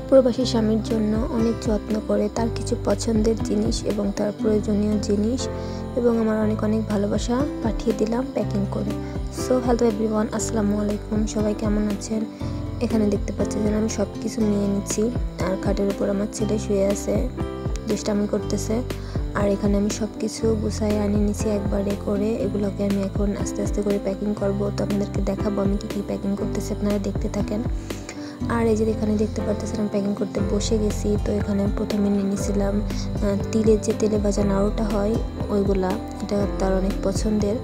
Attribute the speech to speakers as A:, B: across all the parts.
A: প্রবাসী স্বামীর জন্য অনেক যত্ন করে তার কিছু পছন্দের জিনিস এবং তার প্রয়োজনীয় জিনিস এবং আমার অনেক অনেক ভালোবাসা পাঠিয়ে দিলাম প্যাকিং করে। সো হ্যালো এভরিওয়ান, আসসালামু আলাইকুম। সবাই কেমন আছেন? এখানে দেখতে পাচ্ছেন আমি সব কিছু নিয়ে নিচ্ছি আর খাটের উপর আমার ছেলে শুয়ে আছে, দুষ্টামি করতেছে। আর এখানে আমি সব কিছু গুছাই আনিয়ে নিচ্ছি একবারে করে। এগুলোকে আমি এখন আস্তে আস্তে করে প্যাকিং করব, তো আপনাদেরকে দেখাবো আমি কী প্যাকিং করতেছি, আপনারা দেখতে থাকেন। আর এই যে এখানে দেখতে পাচ্ছেন প্যাকিং করতে বসে গেছি। তো এখানে প্রথমে নিয়ে নিয়েছিলাম তিলের যে তেলে ভাজা নাড়ুটা হয় ওইগুলা, এটা তার অনেক পছন্দের।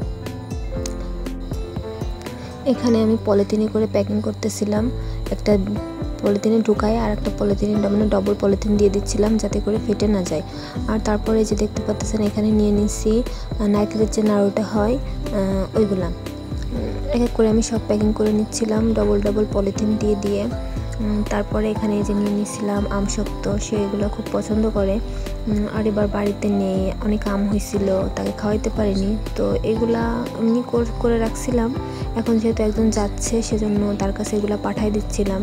A: এখানে আমি পলিথিনে করে প্যাকিং করতেছিলাম, একটা পলিথিনে ঢুকায় আর একটা পলিথিনে মানে ডবল পলিথিন দিয়ে দিচ্ছিলাম যাতে করে ফেটে না যায়। আর তারপরে যে দেখতে পাচ্ছেন এখানে নিয়ে নিচ্ছি নারকেলের যে নাড়ুটা হয় ওইগুলা, এক এক করে আমি সব প্যাকিং করে নিচ্ছিলাম ডবল ডবল পলিথিন দিয়ে দিয়ে। তারপরে এখানে যে নিয়ে নিয়েছিলাম আম শক্ত, সে এগুলো খুব পছন্দ করে। আর এবার বাড়িতে নেই, অনেক আম হয়েছিল, তাকে খাওয়াইতে পারিনি, তো এগুলা এমনি করে রাখছিলাম। এখন যেহেতু একজন যাচ্ছে সেজন্য তার কাছে এগুলো পাঠাই দিচ্ছিলাম।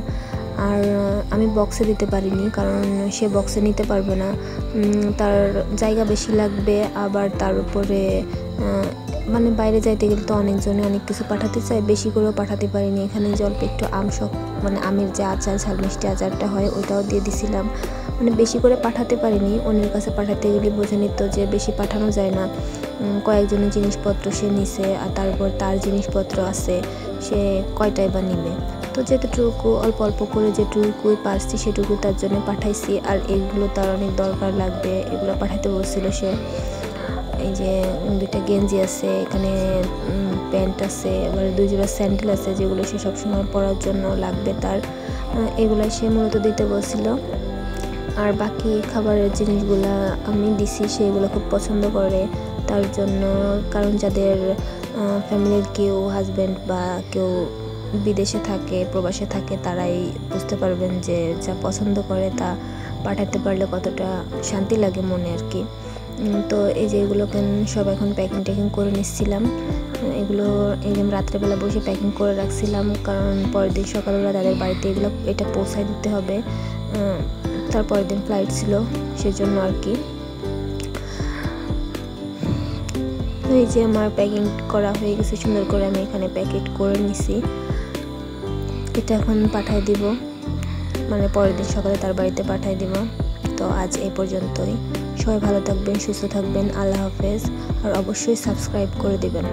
A: আর আমি বক্সে দিতে পারিনি কারণ সে বক্সে নিতে পারবে না, তার জায়গা বেশি লাগবে। আবার তার উপরে মানে বাইরে যাইতে গেলে তো অনেকজনে অনেক কিছু পাঠাতে চায়, বেশি করেও পাঠাতে পারিনি। এখানে যে অল্প একটু মানে আমের যে আচার, ঝাল মিষ্টি আচারটা হয় ওটাও দিয়ে দিছিলাম। মানে বেশি করে পাঠাতে পারিনি, অন্যের কাছে পাঠাতে গেলে বুঝে নিত যে বেশি পাঠানো যায় না। কয়েকজনের জিনিসপত্র সে নিছে আর তারপর তার জিনিসপত্র আছে, সে কয়টাই বা নিবে। তো যেটুকু অল্প অল্প করে যেটুকুই পারছি সেটুকু তার জন্য পাঠাইছি। আর এগুলো তার অনেক দরকার লাগবে, এগুলো পাঠাতে বলছিল সে। এই যে দুইটা গেঞ্জি আছে, এখানে প্যান্ট আছে, আবার 2 জোড়া স্যান্ডেল আছে যেগুলো সে সবসময় পরার জন্য লাগবে তার, এগুলো সে মূলত দিতে বলছিল। আর বাকি খাবারের জিনিসগুলো আমি দিছি, সেগুলো খুব পছন্দ করে তার জন্য। কারণ যাদের ফ্যামিলির কেউ হাজব্যান্ড বা কেউ বিদেশে থাকে, প্রবাসে থাকে, তারাই বুঝতে পারবেন যে যা পছন্দ করে তা পাঠাতে পারলে কতটা শান্তি লাগে মনে আর কি। তো এই যে এগুলোকে সব এখন প্যাকিং করে নিচ্ছিলাম। এগুলো একদম রাত্রেবেলা বসে প্যাকিং করে রাখছিলাম, কারণ পরের দিন সকালবেলা তাদের বাড়িতে এটা পৌঁছায় দিতে হবে। তারপরের দিন ফ্লাইট ছিল সেজন্য আর কি। তো এই যে আমার প্যাকিং করা হয়ে গেছে, সুন্দর করে আমি এখানে প্যাকেট করে নিছি। এটা এখন পাঠাই দিব, মানে পরের দিন সকালে তার বাড়িতে পাঠাই দিব। তো আজ এই পর্যন্তই। সবাই ভালো থাকবেন, সুস্থ থাকবেন, আল্লাহ হাফেজ। আর অবশ্যই সাবস্ক্রাইব করে দিবেন।